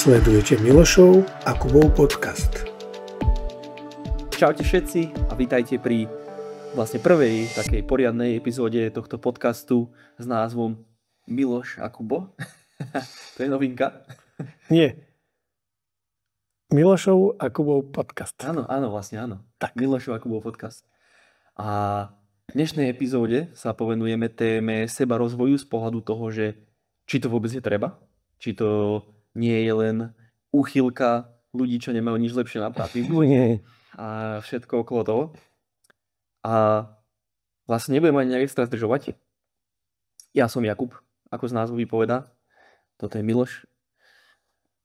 Sledujete Milošov a Kubov podcast. Čaute všetci a vítajte pri vlastne prvej takej poriadnej epizóde tohto podcastu s názvom Miloš a Kubo. To je novinka. Nie. Milošov a Kubov podcast. Áno, vlastne áno. Tak. Milošov a Kubov podcast. A v dnešnej epizóde sa povenujeme téme sebarozvoju z pohľadu toho, že či to vôbec je treba, či to nie je len úchylka ľudí, čo nemajú nič lepšie na práci. Nie. A všetko okolo toho. A vlastne nebudem ani nejak extra zdržovať. Ja som Jakub, ako z názvu vypovedá. Toto je Miloš.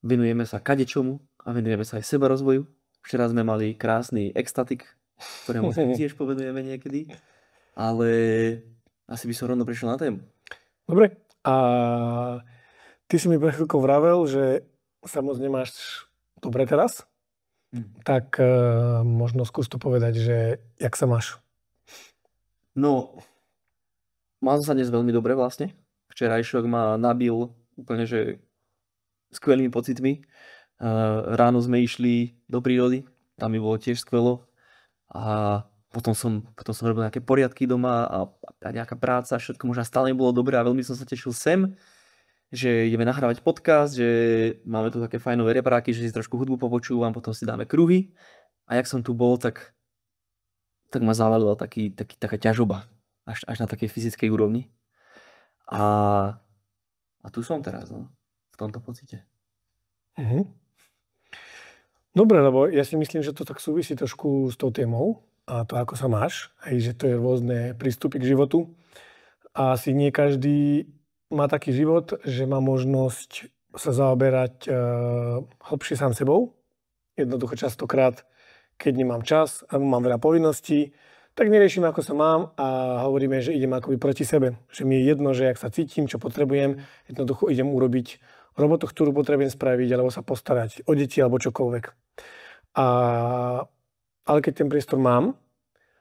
Venujeme sa kadečomu a venujeme sa aj sebarozvoju. Včera sme mali krásny extatik, ktorému sa tiež povenujeme niekedy. Ale asi by som rovno prešiel na tému. Dobre. A ty si mi pre chvíľku vravel, že sa moc nemáš dobre teraz. Tak možno skús to povedať, že jak sa máš? No, mám sa dnes veľmi dobre vlastne. Včerajšok ma nabil úplne, že skvelými pocitmi. Ráno sme išli do prírody, tam mi bolo tiež skvelo. A potom som robil nejaké poriadky doma a nejaká práca, všetko možno stále nebolo dobré a veľmi som sa tešil sem, že ideme nahrávať podcast, že máme tu také fajnové repráky, že si trošku hudbu popočúvam, potom si dáme kruhy. A jak som tu bol, tak ma zavalila taká ťažoba, až na takej fyzickej úrovni. A tu som teraz, no, v tomto pocite. Dobre, lebo ja si myslím, že to tak súvisí trošku s tou témou a to, ako sa máš, aj že to je rôzne prístupy k životu. A asi nie každý má taký život, že má možnosť sa zaoberať hlbšie sám sebou. Jednoducho častokrát, keď nemám čas a mám veľa povinností, tak neriešim, ako sa mám a hovoríme, že idem akoby proti sebe. Že mi je jedno, že jak sa cítim, čo potrebujem, jednoducho idem urobiť robotu, ktorú potrebujem spraviť, alebo sa postarať o deti, alebo čokoľvek. Ale keď ten priestor mám,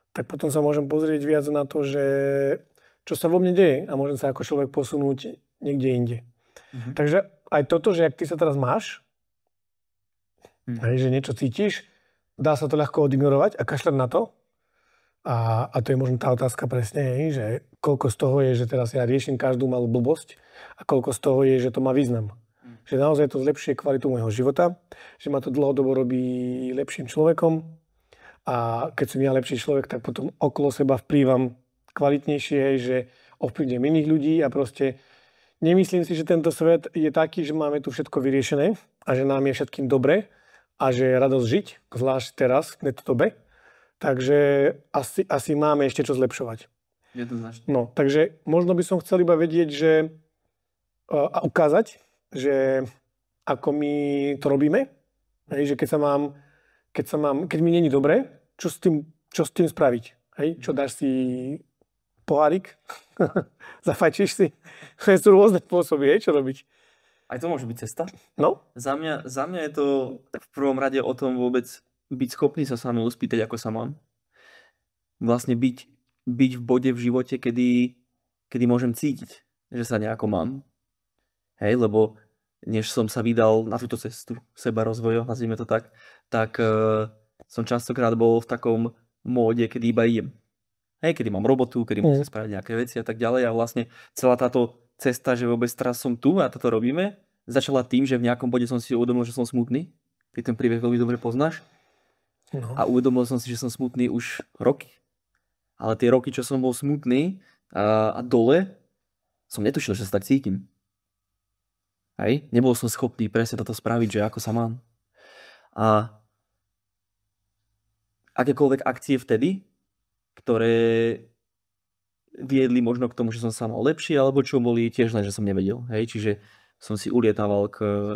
tak potom sa môžem pozrieť viac na to, že čo sa vo mne deje a môžem sa ako človek posunúť niekde inde. Takže aj toto, že ak ty sa teraz máš, že niečo cítiš, dá sa to ľahko odignorovať a kašľať na to. A to je možno tá otázka presne, že koľko z toho je, že teraz ja riešim každú malú blbosť a koľko z toho je, že to má význam. Že naozaj to zlepšuje kvalitu môjho života, že ma to dlhodobo robí lepším človekom a keď som ja lepší človek, tak potom okolo seba vplývam kvalitnejšie, že ovplyvňujem iných ľudí a proste nemyslím si, že tento svet je taký, že máme tu všetko vyriešené a že nám je všetkým dobre a že je radosť žiť, zvlášť teraz, v tejto dobe. Takže asi máme ešte čo zlepšovať. Jednoznačne. No, takže možno by som chcel iba vedieť, že a ukázať, že ako my to robíme, že keď mi není dobre, čo s tým spraviť? Hej? Čo dáš si pohárik? Zafajčíš si? To sú rôzne spôsoby, čo robiť. Aj to môže byť cesta. No? Za mňa je to v prvom rade o tom vôbec byť schopný sa sami uspýtať, ako sa mám. Vlastne byť v bode v živote, kedy môžem cítiť, že sa nejako mám. Hej, lebo než som sa vydal na túto cestu sebarozvoja, nazvime to tak som častokrát bol v takom móde, kedy iba idem. Hej, kedy mám robotu, kedy musím spraviť nejaké veci a tak ďalej a vlastne celá táto cesta, že vôbec teraz som tu a toto robíme, začala tým, že v nejakom bode som si uvedomil, že som smutný. Ty ten príbeh veľmi dobre poznáš. No. A uvedomil som si, že som smutný už roky. Ale tie roky, čo som bol smutný a dole, som netušil, že sa tak cítim. Hej? Nebol som schopný presne toto spraviť, že ako sa mám. A akékoľvek akcie vtedy, ktoré viedli možno k tomu, že som sa mal lepšie, alebo čo boli tiež len, že som nevedel. Hej? Čiže som si ulietával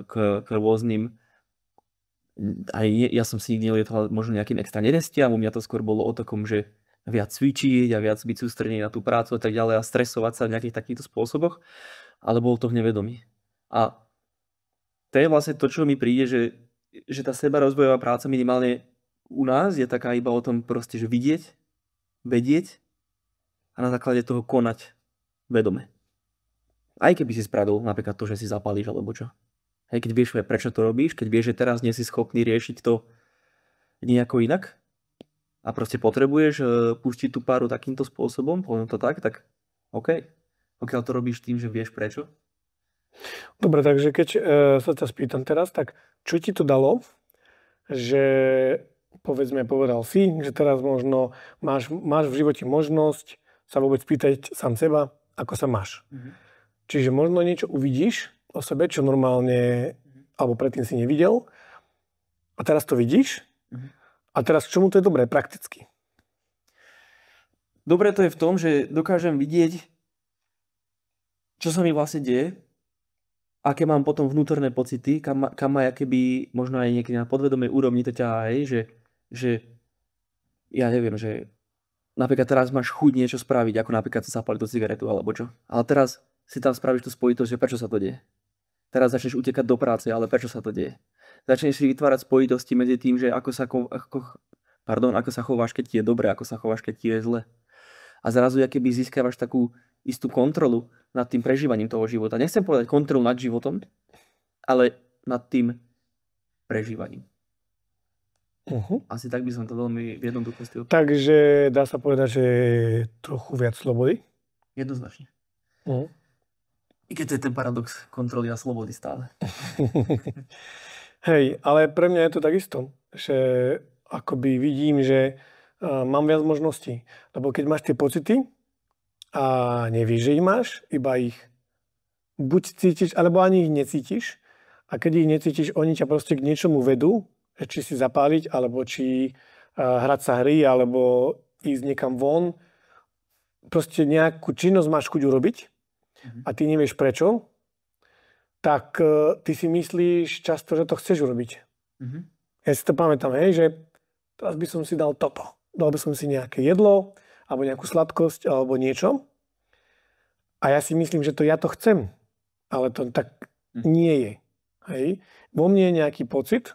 k rôznym. Aj ja som si nikdy nelietal možno nejakým extra nerestiam, u mňa to skôr bolo o takom, že viac cvičiť a viac byť sústredený na tú prácu a tak ďalej a stresovať sa v nejakých takýchto spôsoboch, ale bolo to v nevedomí. A to je vlastne to, čo mi príde, že tá sebarozvojová práca minimálne u nás je taká iba o tom proste, že vidieť, vedieť a na základe toho konať vedome. Aj keby si spravil napríklad to, že si zapálíš alebo čo. Hej, keď vieš, prečo to robíš, keď vieš, že teraz nie si schopný riešiť to nejako inak a proste potrebuješ pustiť tú páru takýmto spôsobom, poviem to tak OK. Pokiaľ to robíš tým, že vieš prečo. Dobre, takže keď sa ťa spýtam teraz, tak čo ti to dalo, že povedzme, povedal si, že teraz možno máš v živote možnosť sa vôbec pýtať sám seba, ako sa máš. Čiže možno niečo uvidíš o sebe, čo normálne, alebo predtým si nevidel, a teraz to vidíš. A teraz k čomu to je dobré prakticky? Dobré to je v tom, že dokážem vidieť, čo sa mi vlastne deje, aké mám potom vnútorné pocity, kam ma keby možno aj niekedy na podvedomej úrovni to ťahá, že ja neviem, že napríklad teraz máš chuť niečo spraviť, ako napríklad sa zapáliť tú cigaretu alebo čo. Ale teraz si tam spravíš tú spojitosť, že prečo sa to deje. Teraz začneš utekať do práce, ale prečo sa to deje. Začneš si vytvárať spojitosti medzi tým, že ako sa chováš, keď ti je dobre, ako sa chováš, keď ti je zle. A zrazu keby získavaš takú istú kontrolu nad tým prežívaním toho života. Nechcem povedať kontrolu nad životom, ale nad tým prežívaním. Asi tak by som to veľmi v jednoduchosti opísal. Takže dá sa povedať, že trochu viac slobody? Jednoznačne. I keď to je ten paradox kontroly a slobody stále. Hej, ale pre mňa je to takisto, že akoby vidím, že mám viac možností. Lebo keď máš tie pocity a nevíš, že ich máš, iba ich buď cítiš, alebo ani ich necítiš. A keď ich necítiš, oni ťa proste k niečomu vedú, či si zapáliť, alebo či hrať sa hry, alebo ísť niekam von. Proste nejakú činnosť máš chuť urobiť a ty nevieš prečo, tak ty si myslíš často, že to chceš urobiť. Ja si to pamätám, že teraz by som si dal toto. Dal by som si nejaké jedlo, alebo nejakú sladkosť, alebo niečo. A ja si myslím, že ja to chcem. Ale to tak nie je. Hej. Vo mne je nejaký pocit,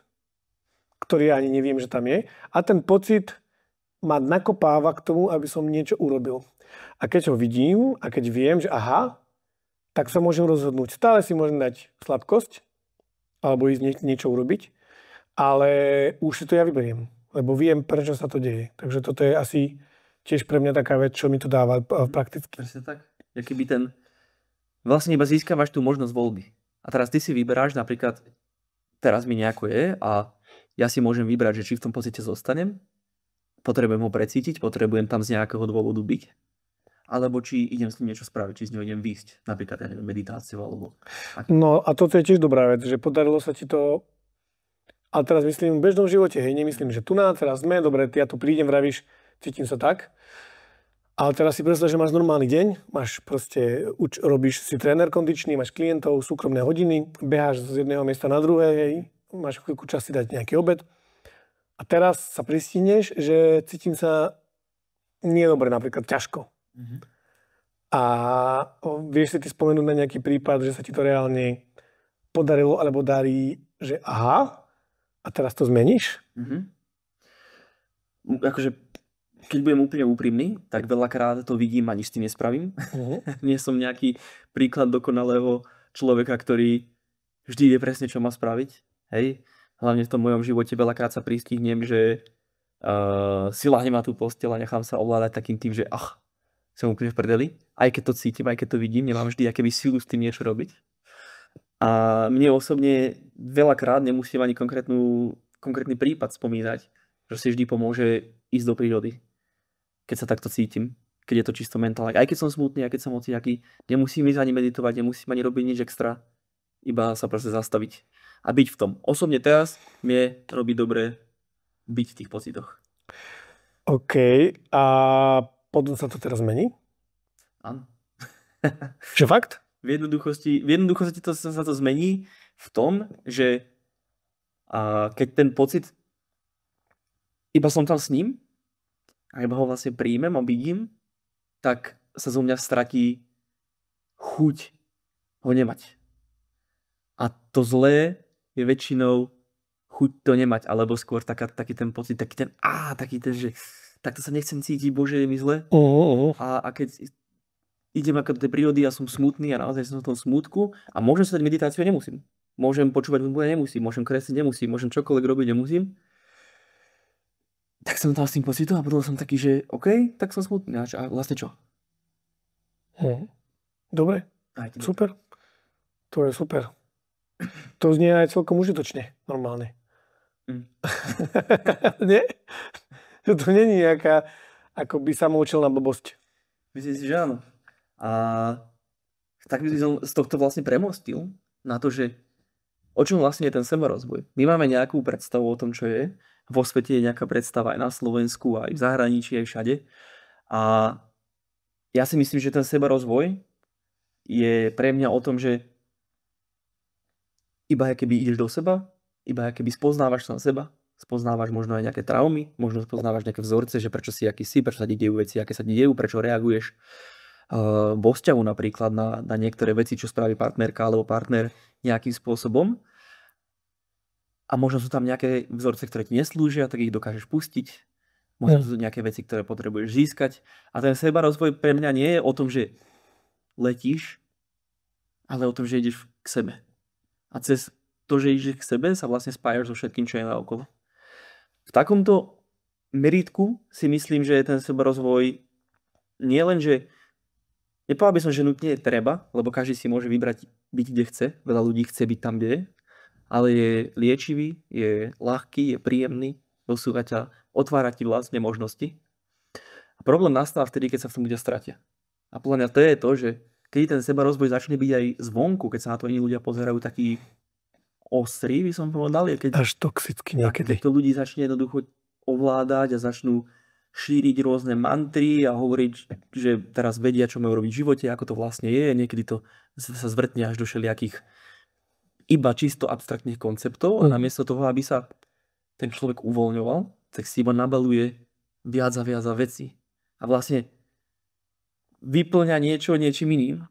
ktorý ja ani neviem, že tam je. A ten pocit ma nakopáva k tomu, aby som niečo urobil. A keď ho vidím a keď viem, že aha, tak sa môžem rozhodnúť. Stále si môžem dať sladkosť alebo ísť niečo urobiť, ale už si to ja vyberiem, lebo viem, prečo sa to deje. Takže toto je asi tiež pre mňa taká vec, čo mi to dáva prakticky. Presne tak. Vlastne iba získavaš tú možnosť voľby. A teraz ty si vyberáš, napríklad teraz mi nejako je a ja si môžem vybrať, že či v tom pocite zostanem, potrebujem ho precítiť, potrebujem tam z nejakého dôvodu byť, alebo či idem s ním niečo spraviť, či z ňou idem výjsť, napríklad ja neviem, meditáciu alebo... No a toto je tiež dobrá vec, že podarilo sa ti to, ale teraz myslím v bežnom živote, nemyslím, že tu teraz sme, dobre, ja tu prídem, vravíš, cítim sa tak, ale teraz si predstav, že máš normálny deň, máš proste, robíš si tréner kondičný, máš klientov, súkromné hodiny, beháš z jedného miesta na druhé, máš chvíľku čas si dať nejaký obed a teraz sa pristíneš, že cítim sa nie dobre, napríklad ťažko. A vieš si ty spomenúť na nejaký prípad, že sa ti to reálne podarilo alebo darí, že aha, a teraz to zmeníš? Akože, keď budem úplne úprimný, tak veľakrát to vidím a nič s tým nespravím. Nie som nejaký príklad dokonalého človeka, ktorý vždy vie presne, čo má spraviť. Hej? Hlavne v tom mojom živote veľakrát sa pristihnem, že si lahnem na tú posteľ a nechám sa ovládať takým tým, že som úplne v prdeli. Aj keď to cítim, aj keď to vidím, nemám vždy akéby silu s tým niečo robiť. A mne osobne veľakrát nemusím ani konkrétny prípad spomínať, že si vždy pomôže ísť do prírody. Keď sa takto cítim, keď je to čisto mentálne. Aj keď som smutný, aj keď som hociaký, nemusím ísť ani meditovať, nemusím ani robiť nič extra, iba sa proste zastaviť a byť v tom. Osobne teraz mne robí dobre byť v tých pocitoch. OK, a potom sa to teraz mení? Áno. Že fakt? V jednoduchosti sa to zmení v tom, že keď ten pocit iba som tam s ním a iba ho vlastne príjmem a vidím, tak sa zo mňa stratí chuť ho nemať. A to zlé je väčšinou chuť to nemať, alebo skôr taký ten pocit, taký ten, že takto sa nechcem cítiť, bože, je mi zle. A keď idem ako do tej prírody a som smutný a naozaj som v tom smútku a môžem sa dať meditáciu, nemusím. Môžem počúvať hudbu, nemusím. Môžem kresliť, nemusím. Môžem čokoľvek robiť, nemusím. Tak som tam s tým pocitom a potom som taký, že OK, tak som smutný. A vlastne čo? Dobre, super. To je super. To znie aj celkom užitočne, normálne. Nie? Že to není nejaká, ako by samoučelná blbosť. Myslím si, že áno. A tak by som z tohto vlastne premostil na to, že o čom vlastne je ten sebarozvoj. My máme nejakú predstavu o tom, čo je. Vo svete je nejaká predstava aj na Slovensku, aj v zahraničí, aj všade. A ja si myslím, že ten sebarozvoj je pre mňa o tom, že iba keby ideš do seba, iba keby spoznávaš sám seba, spoznávaš možno aj nejaké traumy, možno spoznávaš nejaké vzorce, že prečo si aký si, prečo sa ti dejú veci, aké sa ti dejú, prečo reaguješ vo vzťahu napríklad na niektoré veci, čo spraví partnerka alebo partner nejakým spôsobom. A možno sú tam nejaké vzorce, ktoré ti neslúžia, tak ich dokážeš pustiť. Možno sú nejaké veci, ktoré potrebuješ získať. A ten sebarozvoj pre mňa nie je o tom, že letíš, ale o tom, že ideš k sebe. A cez to, že ideš k sebe, sa vlastne spájaš so všetkým, čo je naokolo. V takomto meritku si myslím, že ten sebarozvoj nie len, že nepovedal by som, že nutne je treba, lebo každý si môže vybrať byť, kde chce. Veľa ľudí chce byť tam, kde je. Ale je liečivý, je ľahký, je príjemný, posúva ťa, otvára ti vlastne možnosti. A problém nastáva vtedy, keď sa v tom ľudia stratia. A podľa mňa to je to, že keď ten sebarozvoj začne byť aj zvonku, keď sa na to iní ľudia pozerajú taký ostrý, by som povedal, keď až toxicky niekedy. To ľudí začne jednoducho ovládať a začnú šíriť rôzne mantry a hovoriť, že teraz vedia, čo majú robiť v živote, ako to vlastne je. Niekedy to sa zvrtne až do všelijakých iba čisto abstraktných konceptov a namiesto toho, aby sa ten človek uvoľňoval, tak si iba nabaluje viac a viac veci. A vlastne vyplňa niečo niečím iným.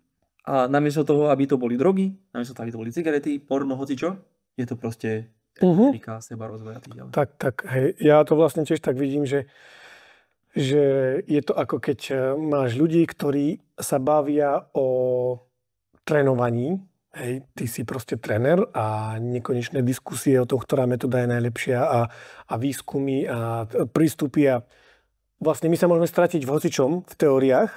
A namiesto toho, aby to boli drogy, namiesto toho, aby to boli cigarety, porno, hocičo, je to proste technika, sebarozvoja. Tak, hej. Ja to vlastne tiež tak vidím, že je to ako keď máš ľudí, ktorí sa bavia o trénovaní. Hej, ty si proste tréner a nekonečné diskusie o tom, ktorá metóda je najlepšia a výskumy a prístupy a vlastne my sa môžeme stratiť v hocičom, v teóriách,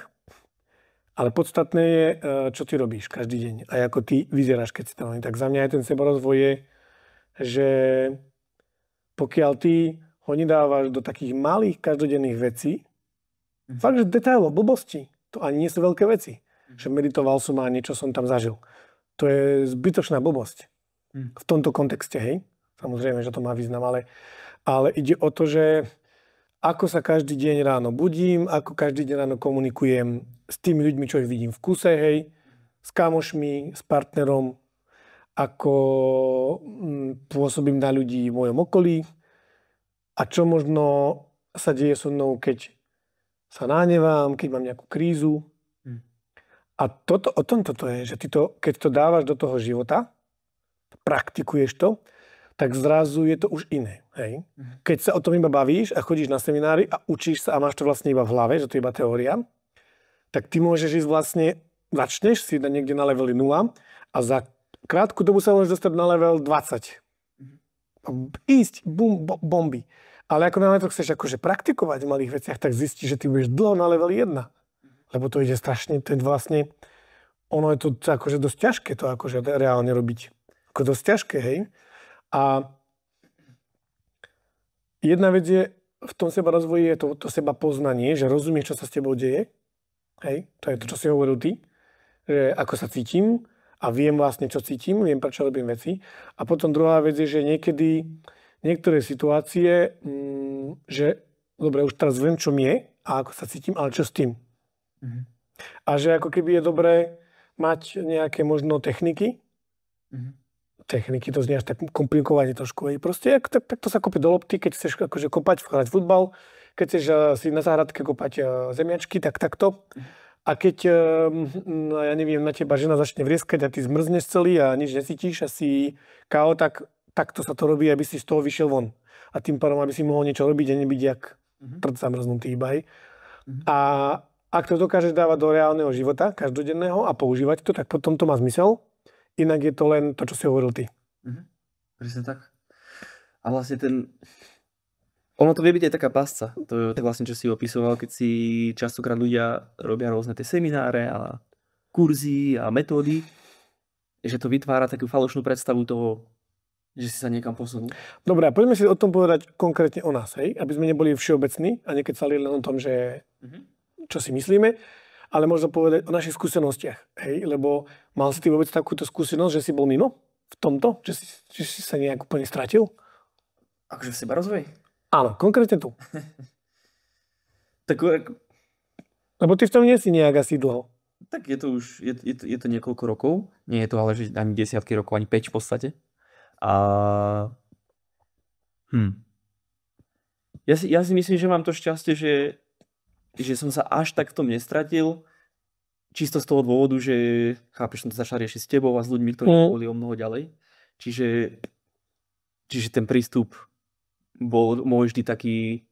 ale podstatné je, čo ty robíš každý deň a ako ty vyzeráš, keď si tam. Tak za mňa aj ten sebarozvoj je, že pokiaľ ty ho nedávaš do takých malých každodenných vecí, fakt, že detailov, blbosti, to ani nie sú veľké veci. Že meditoval som a niečo som tam zažil. To je zbytočná blbosť. V tomto kontexte, hej. Samozrejme, že to má význam, ale ide o to, že ako sa každý deň ráno budím, ako každý deň ráno komunikujem s tými ľuďmi, čo ich vidím v kuse, hej, s kamošmi, s partnerom, ako pôsobím na ľudí v mojom okolí a čo možno sa deje so mnou, keď sa nahnevám, keď mám nejakú krízu. A o tomto to je, že ty to, keď to dávaš do toho života, praktikuješ to, tak zrazu je to už iné. Hej? Keď sa o tom iba bavíš a chodíš na seminári a učíš sa a máš to vlastne iba v hlave, že to je iba teória, tak ty môžeš ísť vlastne, začneš si niekde na leveli 0 a za krátku dobu sa môžeš dostať na level 20. Ísť, bomby. Ale ako náhle to chceš akože praktikovať v malých veciach, tak zistíš, že ty budeš dlho na leveli 1. Lebo to ide strašne, to je vlastne, ono je to akože dosť ťažké to akože reálne robiť. Ako dosť ťažké, hej. A jedna vec je, v tom sebarozvoji je to seba poznanie, že rozumieš, čo sa s tebou deje. Hej, to je to, čo si hovoril ty. Že ako sa cítim a viem vlastne, čo cítim, viem, prečo robím veci. A potom druhá vec je, že niekedy niektoré situácie, že dobre, už teraz viem, čo mi je a ako sa cítim, ale čo s tým. A že ako keby je dobré mať nejaké možno techniky. Techniky, to znie až tak komplikovane trošku. Proste tak to sa kopie do lopty, keď chceš akože kopať, hrať futbal, keď chceš si na záhradke kopať zemiačky, tak takto. A keď, ja neviem, na teba žena začne vrieskať a ty zmrzneš celý a nič necítiš a si KO, tak takto sa to robí, aby si z toho vyšiel von. A tým pádom, aby si mohol niečo robiť a nebyť jak trd zamrznutý iba. A ak to dokážeš dávať do reálneho života, každodenného a používať to, tak potom to má zmysel. Inak je to len to, čo si hovoril ty. Presne tak. A vlastne ono to vie byť aj taká pasca. To je tak vlastne, čo si opisoval, keď si častokrát ľudia robia rôzne tie semináre a kurzy a metódy, že to vytvára takú falošnú predstavu toho, že si sa niekam posunul. Dobre, a poďme si o tom povedať konkrétne o nás, hej? Aby sme neboli všeobecní a nekecali len o tom, že čo si myslíme, ale možno povedať o našich skúsenostiach, hej? Lebo mal si ty vôbec takúto skúsenosť, že si bol mimo v tomto? Že si sa nejak úplne stratil? Akože v seba rozvoj? Áno, konkrétne tu. Tak, Lebo ty v tom nie si nejak asi dlho. tak je to už je to niekoľko rokov. Nie je to ale že ani desiatky rokov, ani 5 v podstate. A ja si myslím, že mám to šťastie, že som sa až tak v tom nestratil. Čisto z toho dôvodu, že chápeš, som to začal riešiť s tebou a s ľuďmi, ktorí boli o mnoho ďalej. Čiže ten prístup bol môj vždy taký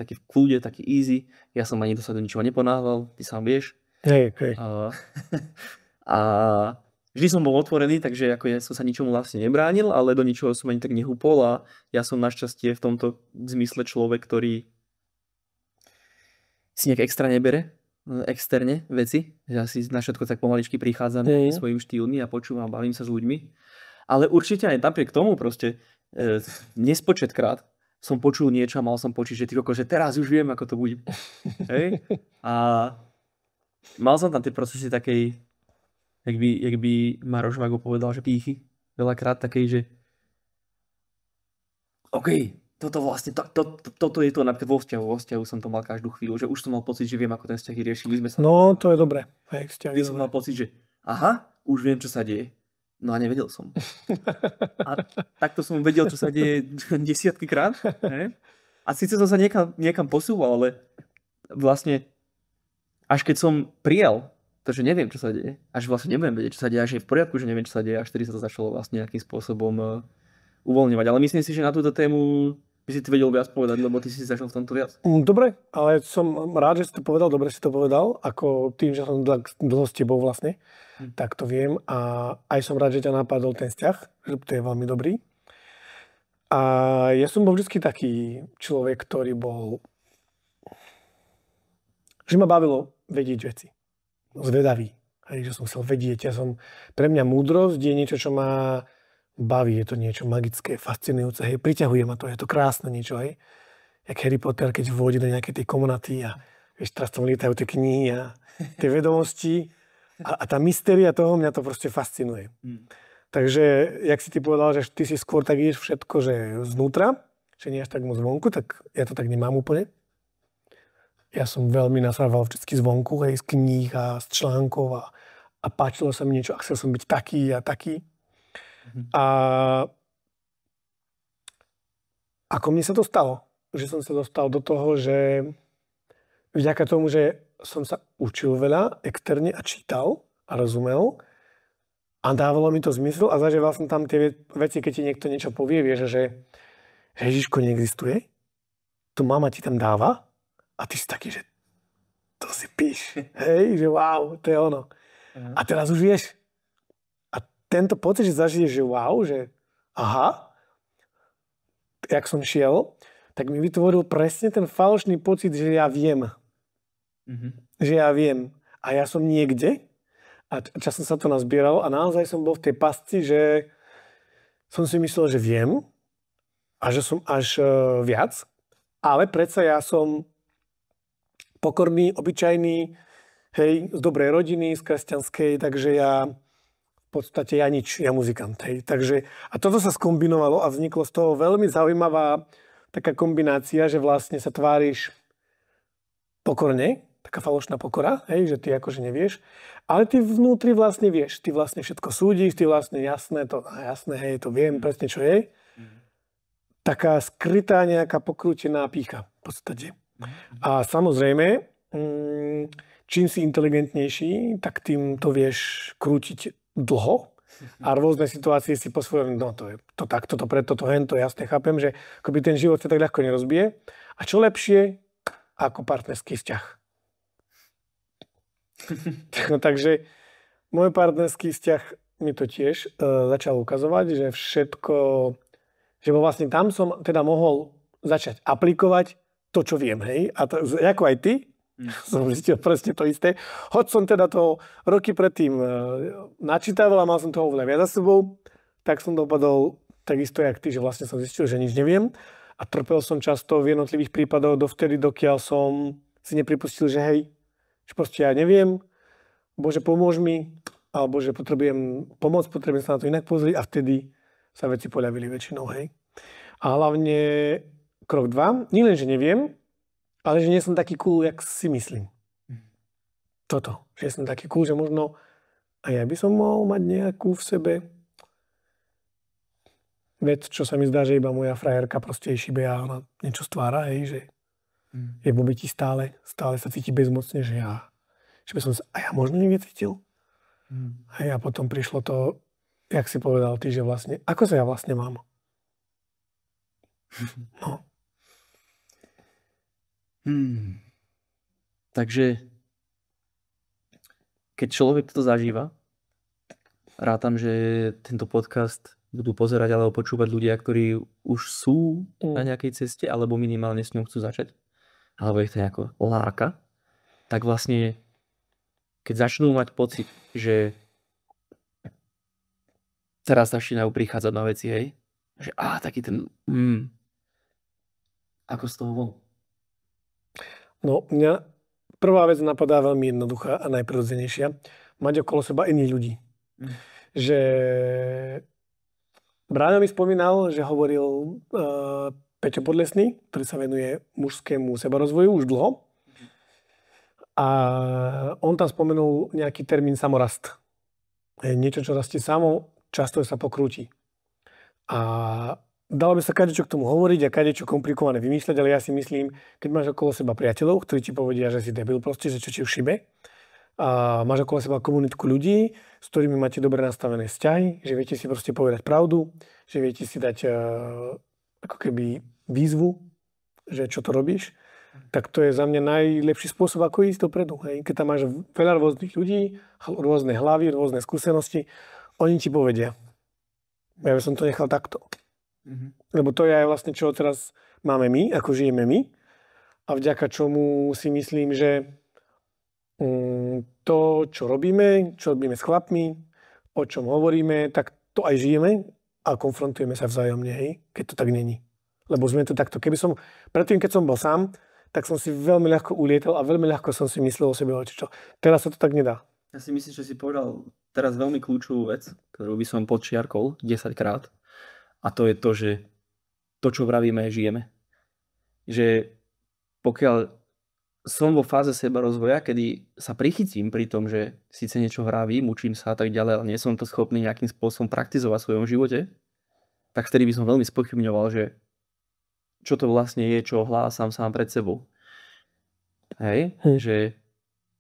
v kľude, taký easy. Ja som ani sa do ničoho neponáhľal, ty sám vieš. Hej. A vždy som bol otvorený, takže ako ja som sa ničomu vlastne nebránil, ale do ničoho som ani tak nehúpol a ja som našťastie v tomto zmysle človek, ktorý si nejak extra nebere externe veci. Ja si na všetko tak pomaličky prichádzam svojimi štýlmi a počúvam, bavím sa s ľuďmi. Ale určite aj napriek tomu proste nespočetkrát som počul niečo a mal som pocit, že ty koko, že teraz už viem, ako to bude. Hej? A mal som tam tie procesy takej, jak by Maroš Vago povedal, že pýchy. Veľakrát takej, že OK, toto vlastne, toto je to napríklad vo vzťahu som to mal každú chvíľu, že už som mal pocit, že viem, ako ten vzťah riešili sme sa. No, to je dobré. Vždy som mal pocit, že aha, už viem, čo sa deje. No a nevedel som. A takto som vedel, čo sa deje desiatky krát. Ne? A síce som sa niekam posúval, ale vlastne až keď som prijal to, že neviem, čo sa deje, až vlastne nebudem vedieť, čo sa deje, až je v poriadku, že neviem, čo sa deje, až vtedy sa to začalo vlastne nejakým spôsobom uvoľňovať. Ale myslím si, že na túto tému by si ty vedel viac povedať, lebo ty si začal v tomto viac. Dobre, ale som rád, že si to povedal, dobre si to povedal, ako tým, že som dlho s tebou vlastne, tak to viem a aj som rád, že ťa napadol ten vzťah, že to je veľmi dobrý. A ja som bol vždy taký človek, ktorý bol, že ma bavilo vedieť veci. Zvedavý. Hej, že som chcel vedieť. Pre mňa múdrosť je niečo, čo ma baví, je to niečo magické, fascinujúce, hej, priťahuje ma to, je to krásne niečo, hej. Jak Harry Potter, keď vôjde do nejakej tej komnaty a vieš, teraz tam lietajú tie knihy a tie vedomosti a tá mystéria toho mňa to proste fascinuje. Takže, jak si ty povedal, že ty si skôr tak ideš všetko, že znútra, že nie až tak moc zvonku, tak ja to tak nemám úplne. Ja som veľmi nasával všetky zvonku, hej, z kníh a z článkov a páčilo sa mi niečo a chcel som byť taký a taký. A ako mne sa to stalo? Že som sa dostal do toho, že vďaka tomu, že som sa učil veľa externe a čítal a rozumel a dávalo mi to zmysel a zažíval som tam tie veci, keď ti niekto niečo povie, vieš, že Ježiško neexistuje, to mama ti tam dáva a ty si taký, že to si píš, hej, že wow, to je ono. A teraz už vieš. Tento pocit, že zažiješ, že wow, že aha, jak som šiel, tak mi vytvoril presne ten falošný pocit, že ja viem. Že ja viem. A ja som niekde a časom sa to nazbieralo a naozaj som bol v tej pasci, že som si myslel, že viem a že som až viac, ale predsa ja som pokorný, obyčajný, hej, z dobrej rodiny, z kresťanskej, takže v podstate ja muzikant, hej. Takže, a toto sa skombinovalo a vzniklo z toho veľmi zaujímavá taká kombinácia, že vlastne sa tváriš pokorne, taká falošná pokora, hej, že ty akože nevieš, ale ty vnútri vlastne vieš, ty vlastne všetko súdiš, ty vlastne jasné, hej, to viem presne, čo je. Taká skrytá nejaká pokrútená pýcha v podstate. A samozrejme, čím si inteligentnejší, tak tým to vieš krútiť dlho a rôzne situácie si po svojom, no to je to takto, to preto, to hento, jasne chápem, že akoby ten život sa tak ľahko nerozbije. A čo lepšie ako partnerský vzťah. No, takže môj partnerský vzťah mi to tiež začalo ukazovať, že všetko, že vlastne tam som teda mohol začať aplikovať to, čo viem, hej. A to, ako aj ty, som zistil presne to isté. Hoď som teda to roky predtým načítaval a mal som toho veľa viac za sebou, tak som dopadol takisto, jak ty, že vlastne som zistil, že nič neviem. A trpel som často v jednotlivých prípadoch dovtedy, dokiaľ som si nepripustil, že hej, že proste ja neviem, Bože, pomôž mi, alebo že potrebujem pomoc, potrebujem sa na to inak pozrieť a vtedy sa veci poľavili väčšinou, hej. A hlavne krok 2, nie len, že neviem, ale že nie som taký cool, jak si myslím. Toto, že som taký cool, že možno aj ja by som mohol mať nejakú v sebe vec, čo sa mi zdá, že iba moja frajerka proste jej šibe a ona niečo stvára, hej, že je v obeti stále sa cíti bezmocne, že by som sa aj ja možno niekde cítil. Hej, a potom prišlo to, jak si povedal ty, že vlastne, ako sa ja vlastne mám? No. Takže keď človek to zažíva, rátam, že tento podcast budú pozerať alebo počúvať ľudia, ktorí už sú na nejakej ceste, alebo minimálne s ňou chcú začať, alebo ich to nejako láka, tak vlastne keď začnú mať pocit, že teraz začínajú prichádzať na veci, hej, že taký ten ako z toho von? No, mňa prvá vec napadá veľmi jednoduchá a najprirodzenejšia. Mať okolo seba iných ľudí. Že Bráňo mi spomínal, že hovoril Peťo Podlesný, ktorý sa venuje mužskému sebarozvoju už dlho. A on tam spomenul nejaký termín samorast. Je niečo, čo rastie samo, často sa pokrúti. A dalo by sa kadečo k tomu hovoriť a kadečo komplikované vymýšľať, ale ja si myslím, keď máš okolo seba priateľov, ktorí ti povedia, že si debil proste, že čo ti už šibe, a máš okolo seba komunitku ľudí, s ktorými máte dobre nastavené vzťahy, že viete si proste povedať pravdu, že viete si dať ako keby výzvu, že čo to robíš, tak to je za mňa najlepší spôsob, ako ísť dopredu. Hej. Keď tam máš veľa rôznych ľudí, rôzne hlavy, rôzne skúsenosti, oni ti povedia. Ja by som to nechal takto. Lebo to je aj vlastne, čo teraz máme my, ako žijeme my. A vďaka čomu si myslím, že to, čo robíme s chlapmi, o čom hovoríme, tak to aj žijeme a konfrontujeme sa vzájomne, hej, keď to tak není. Lebo sme to takto. Predtým, keď som bol sám, tak som si veľmi ľahko ulietal a veľmi ľahko som si myslel o sebe, čo. Teraz sa to tak nedá. Ja si myslím, že si povedal teraz veľmi kľúčovú vec, ktorú by som podčiarkol 10 krát. A to je to, že to, čo vravíme, žijeme. Že pokiaľ som vo fáze sebarozvoja, kedy sa prichytím pri tom, že síce niečo vravím, učím sa a tak ďalej, ale nie som to schopný nejakým spôsobom praktizovať v svojom živote, tak vtedy by som veľmi spochybňoval, že čo to vlastne je, čo hlásam sám pred sebou. Hej? Že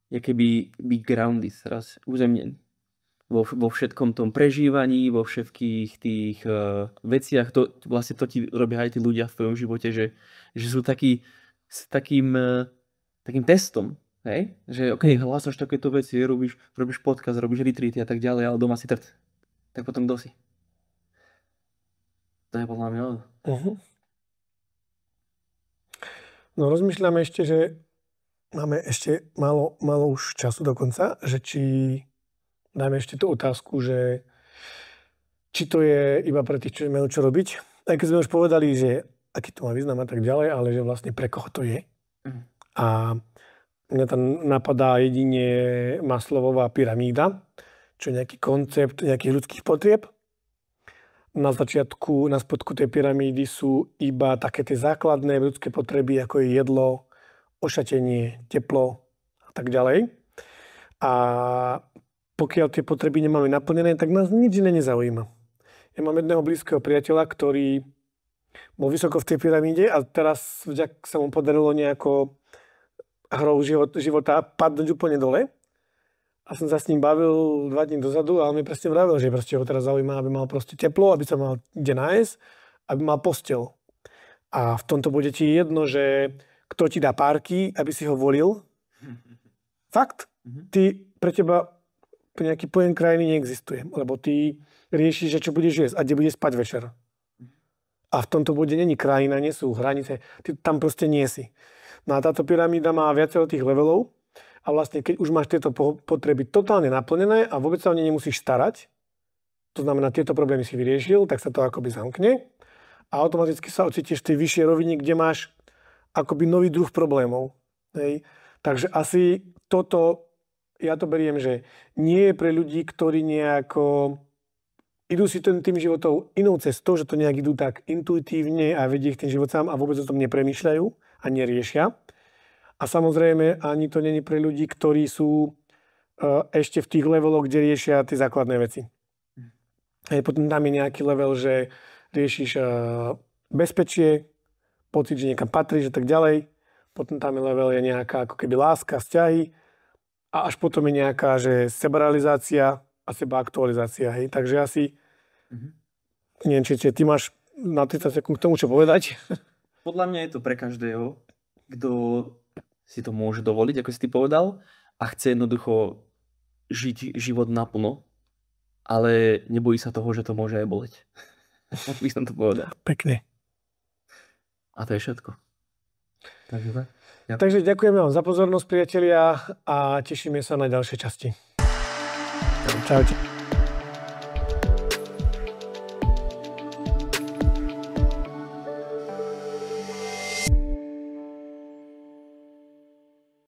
je keby byť grounded, teraz uzemnený. Vo všetkom tom prežívaní, vo všetkých tých veciach, vlastne to ti robia aj tí ľudia v tvojom živote, že sú takým testom, hej? Že hlásaš takéto veci, robíš podcast, robíš retreaty a tak ďalej, ale doma si trd. Tak potom kto si? To je podľa mňa. No rozmýšľame ešte, že máme ešte málo už času dokonca, že či dáme ešte tú otázku, že či to je iba pre tých, čo majú čo robiť. Aj keď sme už povedali, že aký to má význam a tak ďalej, ale že vlastne pre koho to je. A mňa tam napadá jedine Maslowová pyramída, čo je nejaký koncept nejakých ľudských potrieb. Na začiatku, na spodku tej pyramídy sú iba také tie základné ľudské potreby, ako je jedlo, ošatenie, teplo a tak ďalej. A pokiaľ tie potreby nemáme naplnené, tak nás nič iné nezaujíma. Ja mám jedného blízkeho priateľa, ktorý bol vysoko v tej pyramíde a teraz vďak sa mu podarilo nejako hrou života padnúť úplne dole. A som sa s ním bavil 2 dní dozadu a on mi presne vravil, že proste ho teraz zaujíma, aby mal proste teplo, aby sa mal kde nájsť, aby mal posteľ. A v tomto bude ti jedno, že kto ti dá párky, aby si ho volil. Fakt. Pre teba to nejaký pojem krajiny neexistuje, lebo ty riešiš, že čo budeš jesť a kde budeš spať večer. A v tomto bode není krajina, nie sú hranice, ty tam proste nie si. No a táto pyramída má viacero tých levelov a vlastne keď už máš tieto potreby totálne naplnené a vôbec sa o ne nemusíš starať, to znamená, tieto problémy si vyriešil, tak sa to akoby zamkne a automaticky sa ocítiš v tej vyššej rovine, kde máš akoby nový druh problémov. Hej. Takže asi toto, ja to beriem, že nie je pre ľudí, ktorí nejako idú si tým životom inou cestou, že to nejak idú tak intuitívne a vedie ich ten život sám a vôbec o tom nepremýšľajú a neriešia. A samozrejme, ani to nie je pre ľudí, ktorí sú ešte v tých leveloch, kde riešia tie základné veci. Hej, potom tam je nejaký level, že riešiš bezpečie, pocit, že niekam patríš a tak ďalej. Potom tam je level, je nejaká ako keby láska, vzťahy a až potom je nejaká, že sebarealizácia a sebaaktualizácia. Hej. Takže asi, neviem, či ty máš na 30 sekúnd k tomu, čo povedať. Podľa mňa je to pre každého, kto si to môže dovoliť, ako si ty povedal, a chce jednoducho žiť život naplno, ale nebojí sa toho, že to môže aj boleť. By som to povedal. Pekne. A to je všetko. Takže ďakujeme vám za pozornosť, priatelia, a tešíme sa na ďalšie časti. Čaute.